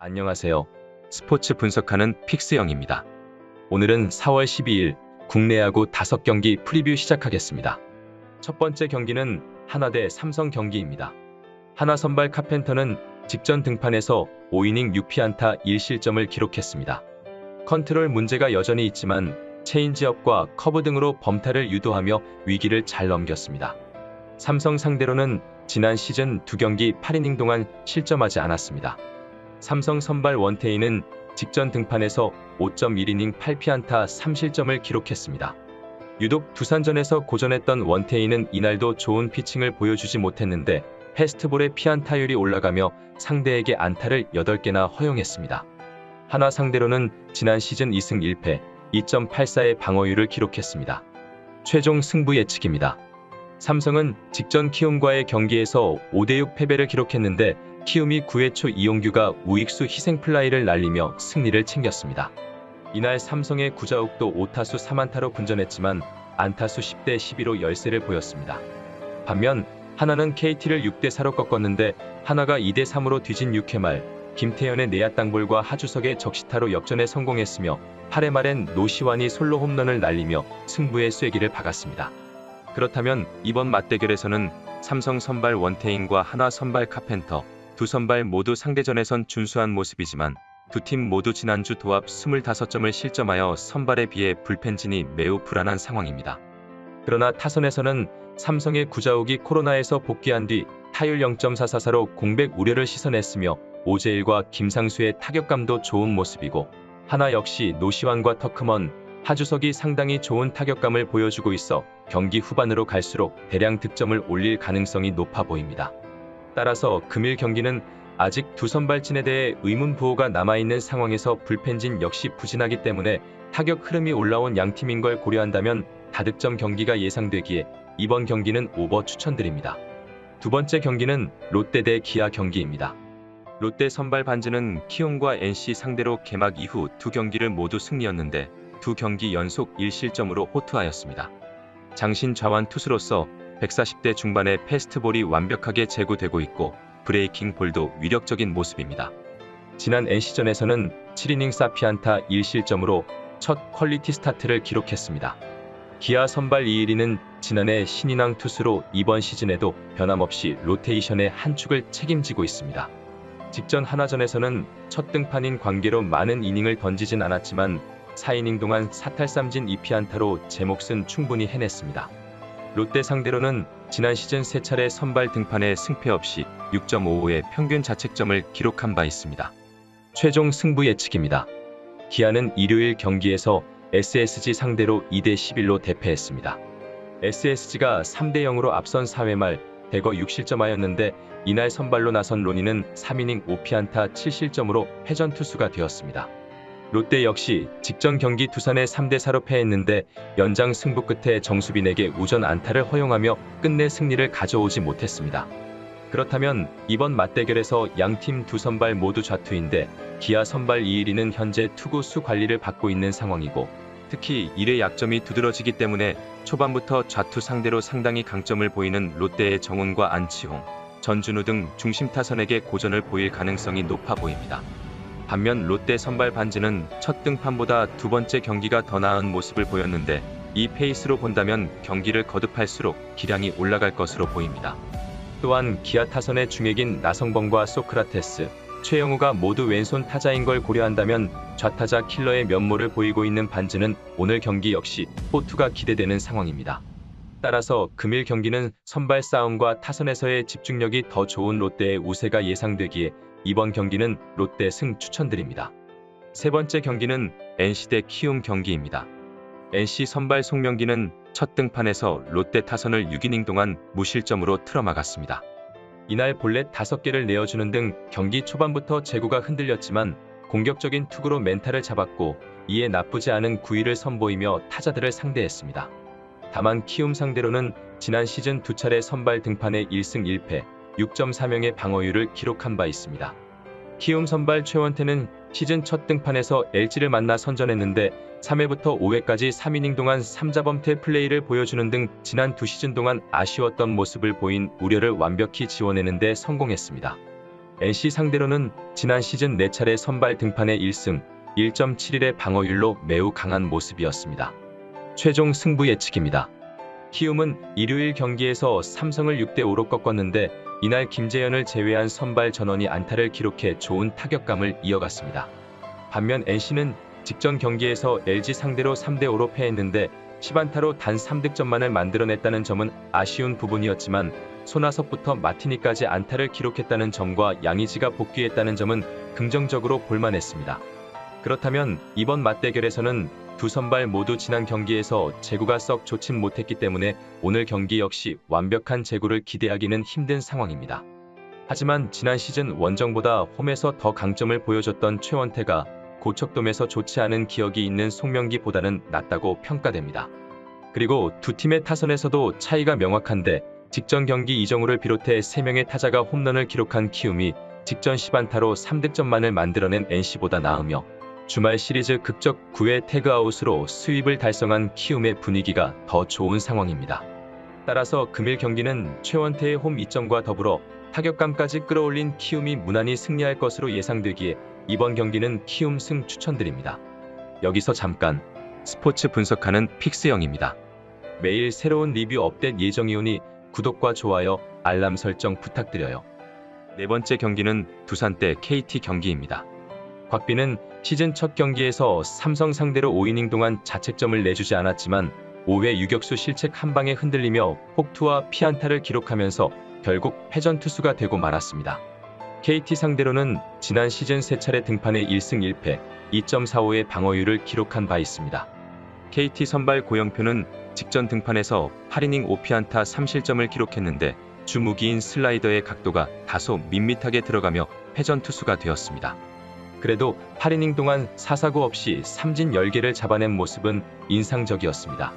안녕하세요. 스포츠 분석하는 픽스영입니다. 오늘은 4월 12일 국내 야구 5경기 프리뷰 시작하겠습니다. 첫 번째 경기는 하나 대 삼성 경기입니다. 하나 선발 카펜터는 직전 등판에서 5이닝 6피안타 1실점을 기록했습니다. 컨트롤 문제가 여전히 있지만 체인지업과 커브 등으로 범타를 유도하며 위기를 잘 넘겼습니다. 삼성 상대로는 지난 시즌 2경기 8이닝 동안 실점하지 않았습니다. 삼성 선발 원태인은 직전 등판에서 5.1이닝 8피안타 3실점을 기록했습니다. 유독 두산전에서 고전했던 원태인은 이날도 좋은 피칭을 보여주지 못했는데 패스트볼의 피안타율이 올라가며 상대에게 안타를 8개나 허용했습니다. 하나 상대로는 지난 시즌 2승 1패 2.84의 방어율을 기록했습니다. 최종 승부 예측입니다. 삼성은 직전 키움과의 경기에서 5대6 패배를 기록했는데 키움이 9회 초 이용규가 우익수 희생플라이를 날리며 승리를 챙겼습니다. 이날 삼성의 구자욱도 5타수 3안타로 분전했지만 안타수 10대 12로 열세를 보였습니다. 반면 하나는 KT를 6대4로 꺾었는데 하나가 2대3으로 뒤진 6회 말 김태현의 내야 땅볼과 하주석의 적시타로 역전에 성공했으며 8회 말엔 노시환이 솔로 홈런을 날리며 승부의 쐐기를 박았습니다. 그렇다면 이번 맞대결에서는 삼성 선발 원태인과 하나 선발 카펜터 두 선발 모두 상대전에선 준수한 모습이지만 두 팀 모두 지난주 도합 25점을 실점하여 선발에 비해 불펜진이 매우 불안한 상황입니다. 그러나 타선에서는 삼성의 구자욱이 코로나에서 복귀한 뒤 타율 0.444로 공백 우려를 씻어냈으며 오재일과 김상수의 타격감도 좋은 모습이고 하나 역시 노시환과 터크먼, 하주석이 상당히 좋은 타격감을 보여주고 있어 경기 후반으로 갈수록 대량 득점을 올릴 가능성이 높아 보입니다. 따라서 금일 경기는 아직 두 선발진에 대해 의문 부호가 남아있는 상황에서 불펜진 역시 부진하기 때문에 타격 흐름이 올라온 양팀인 걸 고려한다면 다득점 경기가 예상되기에 이번 경기는 오버 추천드립니다. 두 번째 경기는 롯데 대 기아 경기입니다. 롯데 선발 반즈는 키움과 NC 상대로 개막 이후 두 경기를 모두 승리였는데 두 경기 연속 1실점으로 호투하였습니다. 장신 좌완 투수로서 140대 중반의 패스트볼이 완벽하게 제구되고 있고 브레이킹 볼도 위력적인 모습입니다. 지난 NC전에서는 7이닝 4피안타 1실점으로 첫 퀄리티 스타트를 기록했습니다. 기아 선발 이일이는 지난해 신인왕 투수로 이번 시즌에도 변함없이 로테이션의 한 축을 책임지고 있습니다. 직전 하나전에서는 첫 등판인 관계로 많은 이닝을 던지진 않았지만 4이닝 동안 4탈3진 2피안타로 제 몫은 충분히 해냈습니다. 롯데 상대로는 지난 시즌 3차례 선발 등판에 승패 없이 6.55의 평균 자책점을 기록한 바 있습니다. 최종 승부 예측입니다. 기아는 일요일 경기에서 SSG 상대로 2대11로 대패했습니다. SSG가 3대0으로 앞선 4회 말 대거 6실점하였는데 이날 선발로 나선 로니는 3이닝 5피안타 7실점으로 패전 투수가 되었습니다. 롯데 역시 직전 경기 두산에 3대4로 패했는데 연장 승부 끝에 정수빈에게 우전 안타를 허용하며 끝내 승리를 가져오지 못했습니다. 그렇다면 이번 맞대결에서 양팀 두 선발 모두 좌투인데 기아 선발 이일이는 현재 투구수 관리를 받고 있는 상황이고 특히 1의 약점이 두드러지기 때문에 초반부터 좌투 상대로 상당히 강점을 보이는 롯데의 정훈과 안치홍, 전준우 등 중심 타선에게 고전을 보일 가능성이 높아 보입니다. 반면 롯데 선발 반즈는 첫 등판보다 두 번째 경기가 더 나은 모습을 보였는데 이 페이스로 본다면 경기를 거듭할수록 기량이 올라갈 것으로 보입니다. 또한 기아 타선의 중액인 나성범과 소크라테스, 최영우가 모두 왼손 타자인 걸 고려한다면 좌타자 킬러의 면모를 보이고 있는 반즈는 오늘 경기 역시 호투가 기대되는 상황입니다. 따라서 금일 경기는 선발 싸움과 타선에서의 집중력이 더 좋은 롯데의 우세가 예상되기에 이번 경기는 롯데 승 추천드립니다. 세 번째 경기는 NC 대 키움 경기입니다. NC 선발 송명기는 첫 등판에서 롯데 타선을 6이닝 동안 무실점으로 틀어막았습니다. 이날 볼넷 5개를 내어주는 등 경기 초반부터 제구가 흔들렸지만 공격적인 투구로 멘탈을 잡았고 이에 나쁘지 않은 9위를 선보이며 타자들을 상대했습니다. 다만 키움 상대로는 지난 시즌 2차례 선발 등판에 1승 1패 6.4명의 방어율을 기록한 바 있습니다. 키움 선발 최원태는 시즌 첫 등판에서 LG를 만나 선전했는데 3회부터 5회까지 3이닝 동안 3자범퇴 플레이를 보여주는 등 지난 2시즌 동안 아쉬웠던 모습을 보인 우려를 완벽히 지워내는 데 성공했습니다. NC 상대로는 지난 시즌 4차례 선발 등판에 1승 1.71의 방어율로 매우 강한 모습이었습니다. 최종 승부 예측입니다. 키움은 일요일 경기에서 삼성을 6대5로 꺾었는데 이날 김재현을 제외한 선발 전원이 안타를 기록해 좋은 타격감을 이어갔습니다. 반면 NC는 직전 경기에서 LG 상대로 3대5로 패했는데 10안타로 단 3득점만을 만들어냈다는 점은 아쉬운 부분이었지만 손아섭부터 마티니까지 안타를 기록했다는 점과 양의지가 복귀했다는 점은 긍정적으로 볼만했습니다. 그렇다면 이번 맞대결에서는 두 선발 모두 지난 경기에서 제구가 썩 좋진 못했기 때문에 오늘 경기 역시 완벽한 제구를 기대하기는 힘든 상황입니다. 하지만 지난 시즌 원정보다 홈에서 더 강점을 보여줬던 최원태가 고척돔에서 좋지 않은 기억이 있는 송명기보다는 낫다고 평가됩니다. 그리고 두 팀의 타선에서도 차이가 명확한데 직전 경기 이정우를 비롯해 3명의 타자가 홈런을 기록한 키움이 직전 10안타로 3득점만을 만들어낸 NC보다 나으며 주말 시리즈 극적 9회 태그아웃으로 스윕을 달성한 키움의 분위기가 더 좋은 상황입니다. 따라서 금일 경기는 최원태의 홈 2점과 더불어 타격감까지 끌어올린 키움이 무난히 승리할 것으로 예상되기에 이번 경기는 키움 승 추천드립니다. 여기서 잠깐 스포츠 분석하는 픽스영입니다. 매일 새로운 리뷰 업데이트 예정이오니 구독과 좋아요, 알람 설정 부탁드려요. 네 번째 경기는 두산 대 KT 경기입니다. 곽빈은 시즌 첫 경기에서 삼성 상대로 5이닝 동안 자책점을 내주지 않았지만 5회 유격수 실책 한 방에 흔들리며 폭투와 피안타를 기록하면서 결국 패전 투수가 되고 말았습니다. KT 상대로는 지난 시즌 3차례 등판에 1승 1패, 2.45의 방어율을 기록한 바 있습니다. KT 선발 고영표는 직전 등판에서 8이닝 5피안타 3실점을 기록했는데 주무기인 슬라이더의 각도가 다소 밋밋하게 들어가며 패전 투수가 되었습니다. 그래도 8이닝 동안 사사구 없이 삼진 10개를 잡아낸 모습은 인상적이었습니다.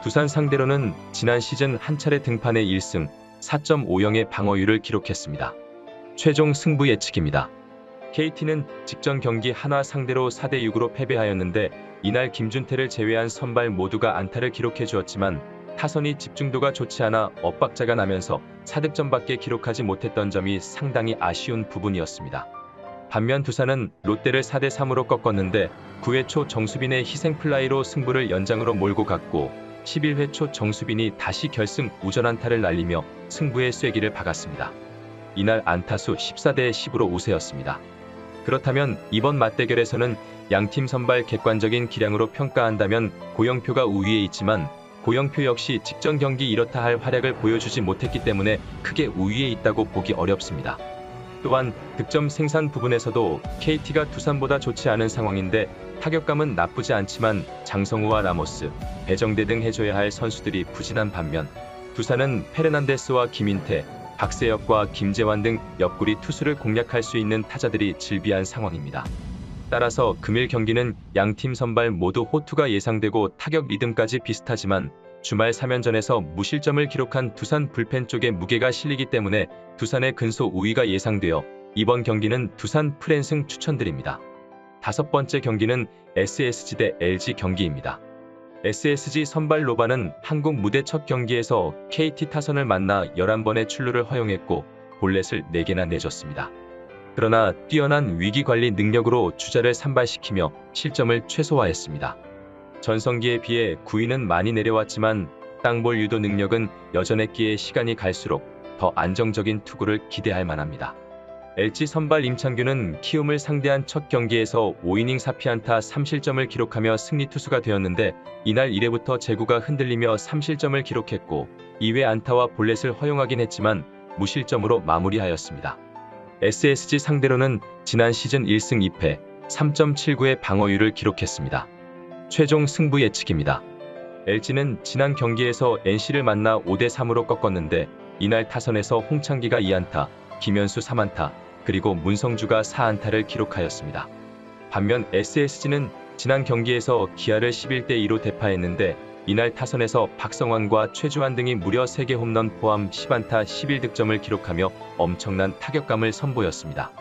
두산 상대로는 지난 시즌 한 차례 등판에 1승 4.50의 방어율을 기록했습니다. 최종 승부 예측입니다. KT는 직전 경기 하나 상대로 4대6으로 패배하였는데 이날 김준태를 제외한 선발 모두가 안타를 기록해 주었지만 타선이 집중도가 좋지 않아 엇박자가 나면서 4득점밖에 기록하지 못했던 점이 상당히 아쉬운 부분이었습니다. 반면 두산은 롯데를 4대3으로 꺾었는데 9회 초 정수빈의 희생플라이로 승부를 연장으로 몰고 갔고 11회 초 정수빈이 다시 결승 우전안타를 날리며 승부의 쐐기를 박았습니다. 이날 안타수 14대10으로 우세였습니다. 그렇다면 이번 맞대결에서는 양팀 선발 객관적인 기량으로 평가한다면 고영표가 우위에 있지만 고영표 역시 직전 경기 이렇다 할 활약을 보여주지 못했기 때문에 크게 우위에 있다고 보기 어렵습니다. 또한 득점 생산 부분에서도 KT가 두산보다 좋지 않은 상황인데 타격감은 나쁘지 않지만 장성우와 라모스, 배정대 등 해줘야 할 선수들이 부진한 반면 두산은 페르난데스와 김인태, 박세혁과 김재환 등 옆구리 투수를 공략할 수 있는 타자들이 즐비한 상황입니다. 따라서 금일 경기는 양팀 선발 모두 호투가 예상되고 타격 리듬까지 비슷하지만 주말 3연전에서 무실점을 기록한 두산 불펜 쪽에 무게가 실리기 때문에 두산의 근소 우위가 예상되어 이번 경기는 두산 프랜승 추천드립니다. 다섯 번째 경기는 SSG 대 LG 경기입니다. SSG 선발 로바는 한국 무대 첫 경기에서 KT 타선을 만나 11번의 출루를 허용했고 볼넷을 4개나 내줬습니다. 그러나 뛰어난 위기관리 능력으로 주자를 산발시키며 실점을 최소화했습니다. 전성기에 비해 구위는 많이 내려왔지만 땅볼 유도 능력은 여전했기에 시간이 갈수록 더 안정적인 투구를 기대할 만합니다. LG 선발 임창규는 키움을 상대한 첫 경기에서 5이닝 4피안타 3실점을 기록하며 승리 투수가 되었는데 이날 1회부터 제구가 흔들리며 3실점을 기록했고 2회 안타와 볼넷을 허용하긴 했지만 무실점으로 마무리하였습니다. SSG 상대로는 지난 시즌 1승 2패 3.79의 방어율을 기록했습니다. 최종 승부 예측입니다. LG는 지난 경기에서 NC를 만나 5대3으로 꺾었는데 이날 타선에서 홍창기가 2안타, 김현수 3안타, 그리고 문성주가 4안타를 기록하였습니다. 반면 SSG는 지난 경기에서 기아를 11대2로 대파했는데 이날 타선에서 박성환과 최주환 등이 무려 3개 홈런 포함 10안타 11득점을 기록하며 엄청난 타격감을 선보였습니다.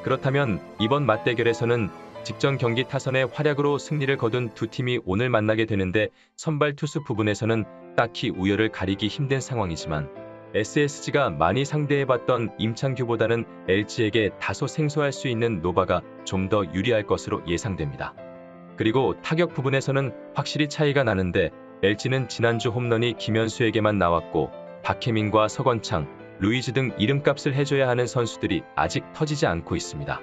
그렇다면 이번 맞대결에서는 직전 경기 타선의 활약으로 승리를 거둔 두 팀이 오늘 만나게 되는데 선발 투수 부분에서는 딱히 우열을 가리기 힘든 상황이지만 SSG가 많이 상대해봤던 임창규보다는 LG에게 다소 생소할 수 있는 노바가 좀 더 유리할 것으로 예상됩니다. 그리고 타격 부분에서는 확실히 차이가 나는데 LG는 지난주 홈런이 김현수에게만 나왔고 박혜민과 서건창, 루이즈 등 이름값을 해줘야 하는 선수들이 아직 터지지 않고 있습니다.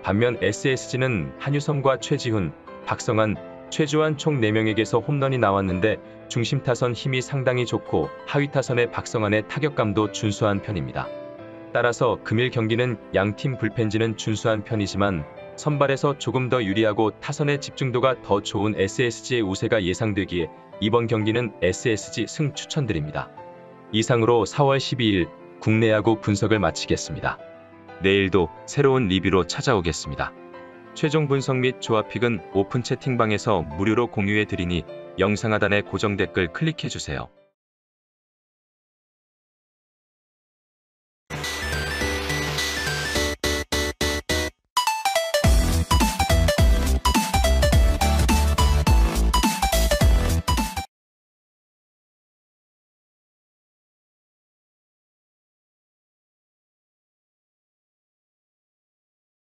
반면 SSG는 한유섬과 최지훈, 박성환, 최주환 총 4명에게서 홈런이 나왔는데 중심 타선 힘이 상당히 좋고 하위 타선의 박성환의 타격감도 준수한 편입니다. 따라서 금일 경기는 양팀 불펜진은 준수한 편이지만 선발에서 조금 더 유리하고 타선의 집중도가 더 좋은 SSG의 우세가 예상되기에 이번 경기는 SSG 승 추천드립니다. 이상으로 4월 12일 국내 야구 분석을 마치겠습니다. 내일도 새로운 리뷰로 찾아오겠습니다. 최종 분석 및 조합픽은 오픈 채팅방에서 무료로 공유해 드리니 영상 하단의 고정 댓글 클릭해 주세요.